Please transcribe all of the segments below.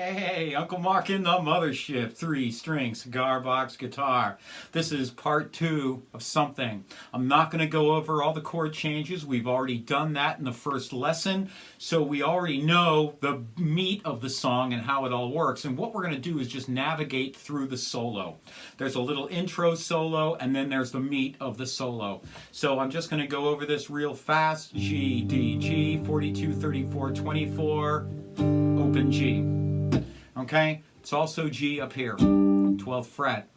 Hey, Uncle Mark in the mothership, 3-string cigar box guitar. This is part 2 of something. I'm not going to go over all the chord changes. We've already done that in the first lesson, so we already know the meat of the song and how it all works. And what we're going to do is just navigate through the solo. There's a little intro solo, and then there's the meat of the solo. So I'm just going to go over this real fast. G, D, G, 42, 34, 24, open G. Okay, it's also G up here, 12th fret.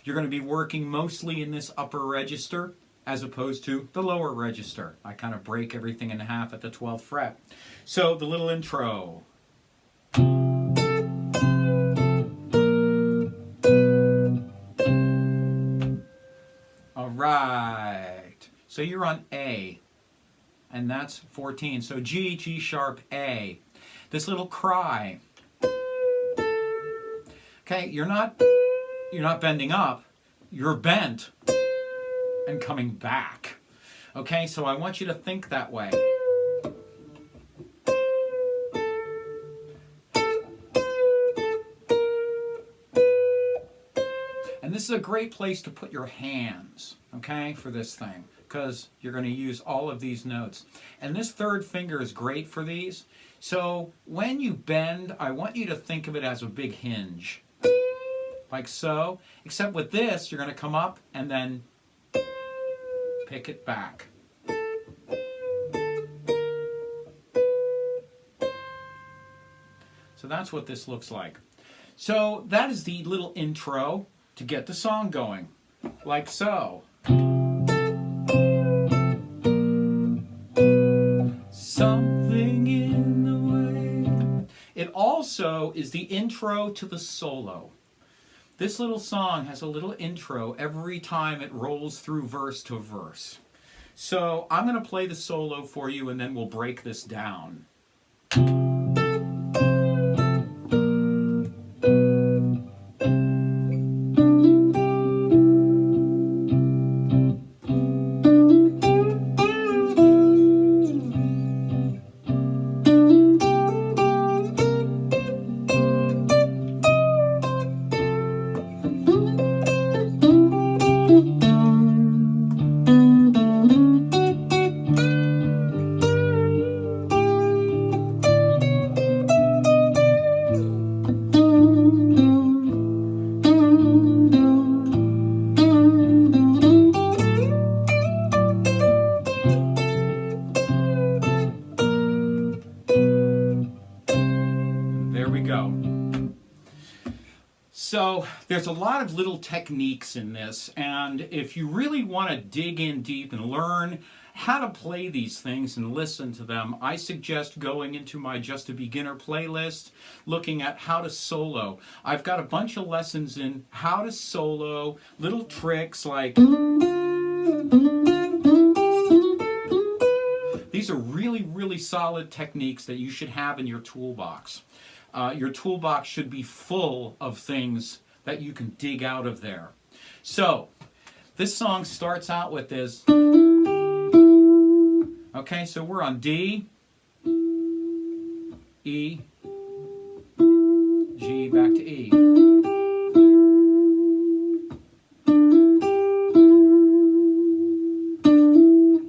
You're going to be working mostly in this upper register as opposed to the lower register. I kind of break everything in half at the 12th fret. So the little intro. All right, so you're on A, and that's 14. So G, G sharp, A. This little cry. Okay, you're not bending up, you're bent and coming back. Okay, so I want you to think that way. And this is a great place to put your hands, okay, for this thing, because you're going to use all of these notes. And this third finger is great for these. So when you bend, I want you to think of it as a big hinge. Like so, except with this, you're going to come up and then pick it back. So that's what this looks like. So that is the little intro to get the song going, like so. Something in the way. It also is the intro to the solo. This little song has a little intro every time it rolls through verse to verse. So I'm going to play the solo for you and then we'll break this down. There we go. So there's a lot of little techniques in this, and if you really want to dig in deep and learn how to play these things and listen to them, I suggest going into my Just a Beginner playlist, looking at how to solo. I've got a bunch of lessons in how to solo, little tricks like... These are really, really solid techniques that you should have in your toolbox. Your toolbox should be full of things that you can dig out of there. So, this song starts out with this. Okay, so we're on D, E, G, back to E.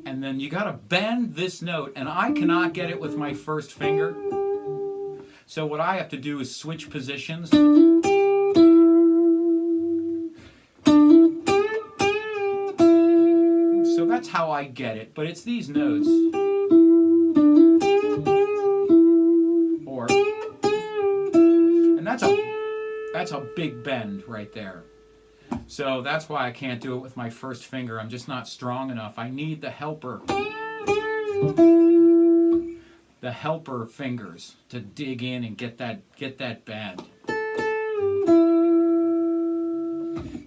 And then you gotta bend this note, and I cannot get it with my first finger. So what I have to do is switch positions. So that's how I get it, but it's these notes. Or, and that's a big bend right there. So that's why I can't do it with my first finger. I'm just not strong enough. I need the helper. The helper fingers to dig in and get that bend.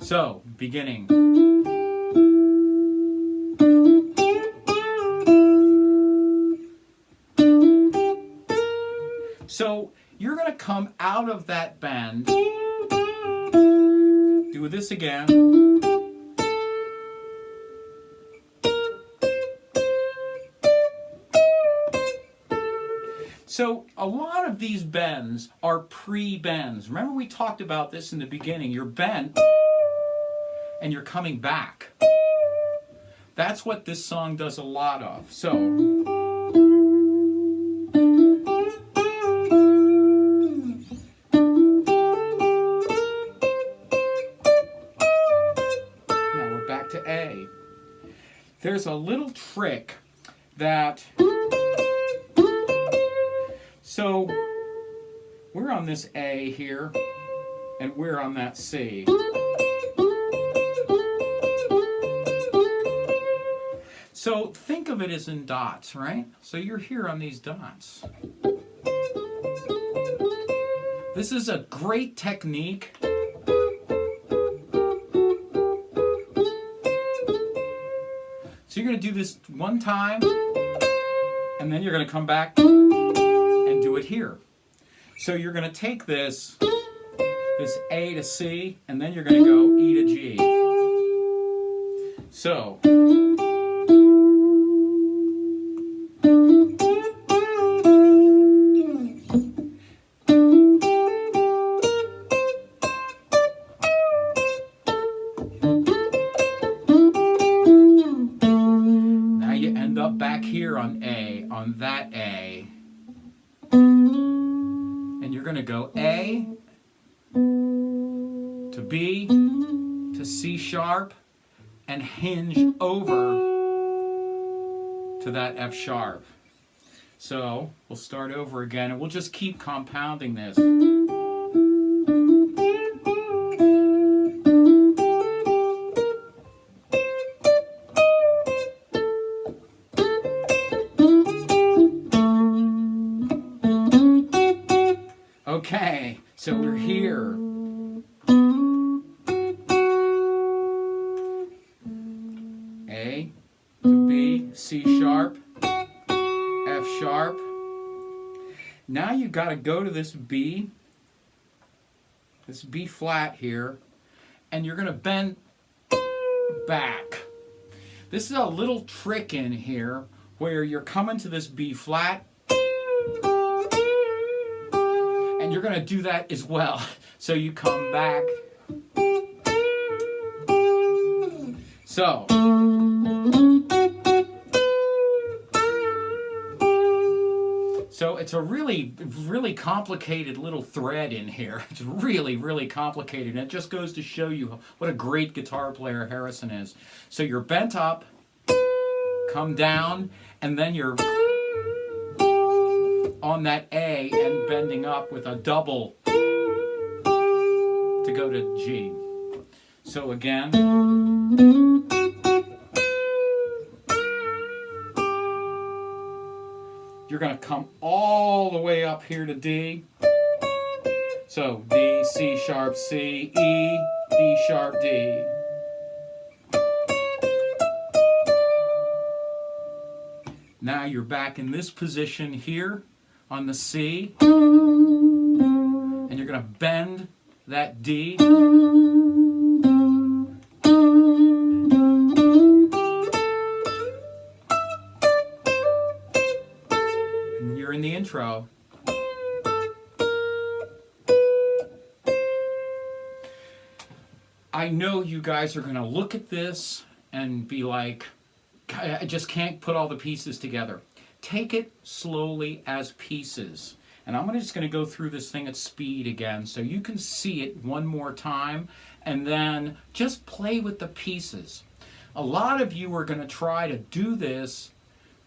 So, beginning. So, you're going to come out of that bend. Do this again. So a lot of these bends are pre-bends. Remember we talked about this in the beginning. You're bent and you're coming back. That's what this song does a lot of. So now we're back to A. There's a little trick that, so we're on this A here, and we're on that C. So think of it as in dots, right? So you're here on these dots. This is a great technique. So you're going to do this one time, and then you're going to come back and do it here. So you're going to take this A to C, and then you're going to go E to G. So back here on A, on that A, and you're going to go A to B to C sharp and hinge over to that F sharp. So we'll start over again and we'll just keep compounding this. Okay, so we're here. A to B, C sharp, F sharp. Now you've got to go to this B flat here, and you're going to bend back. This is a little trick in here where you're coming to this B flat, and you're going to do that as well. So you come back. So it's a really, really complicated little thread in here. It's really, really complicated. And it just goes to show you what a great guitar player Harrison is. So you're bent up, come down, and then you're on that A and bending up with a double to go to G. So again, you're going to come all the way up here to D. So D, C sharp, C, E, D sharp, D. Now you're back in this position here on the C, and you're going to bend that D. And you're in the intro. I know you guys are going to look at this and be like, I just can't put all the pieces together. Take it slowly as pieces. And I'm just going to go through this thing at speed again so you can see it one more time, and then just play with the pieces. A lot of you are going to try to do this,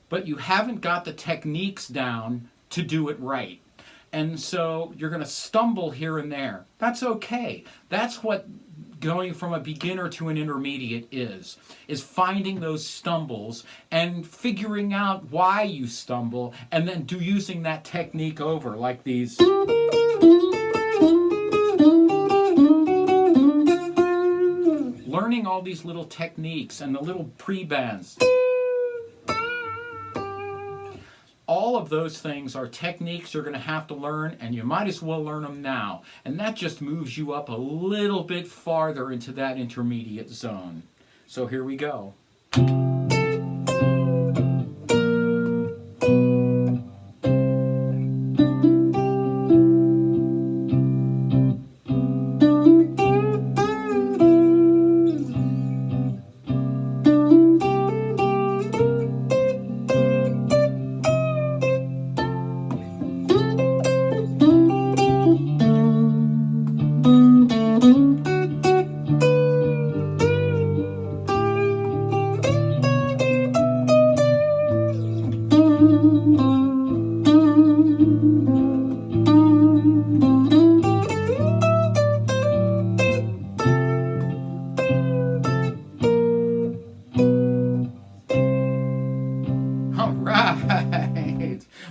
but you haven't got the techniques down to do it right. And so you're going to stumble here and there. That's okay. That's what going from a beginner to an intermediate is finding those stumbles and figuring out why you stumble, and then using that technique over, like these. Learning all these little techniques and the little pre-bends. All of those things are techniques you're going to have to learn, and you might as well learn them now. And that just moves you up a little bit farther into that intermediate zone. So here we go.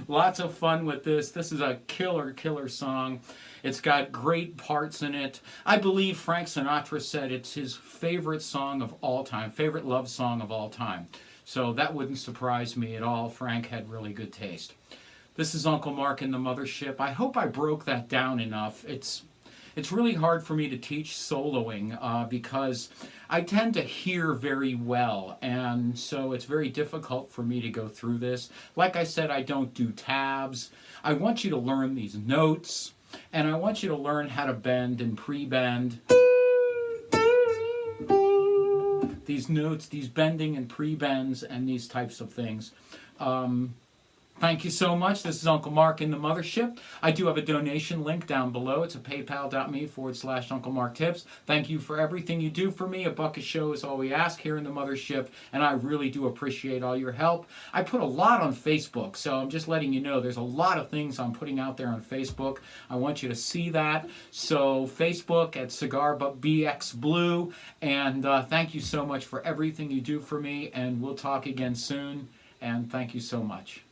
Lots of fun with this. This is a killer song. It's got great parts in it. I believe Frank Sinatra said it's his favorite song of all time, favorite love song of all time. So that wouldn't surprise me at all. Frank had really good taste. This is Uncle Mark in the Mothership. I hope I broke that down enough. It's really hard for me to teach soloing because I tend to hear very well, and so it's very difficult for me to go through this. Like I said, I don't do tabs. I want you to learn these notes, and I want you to learn how to bend and pre-bend. These notes, these bending and pre-bends, and these types of things. Thank you so much. This is Uncle Mark in the Mothership. I do have a donation link down below. It's a paypal.me/Uncle Mark Tips. Thank you for everything you do for me. A buck a show is all we ask here in the Mothership, and I really do appreciate all your help. I put a lot on Facebook, so I'm just letting you know there's a lot of things I'm putting out there on Facebook. I want you to see that. So Facebook at Cigar BX Blue, and thank you so much for everything you do for me, and we'll talk again soon, and thank you so much.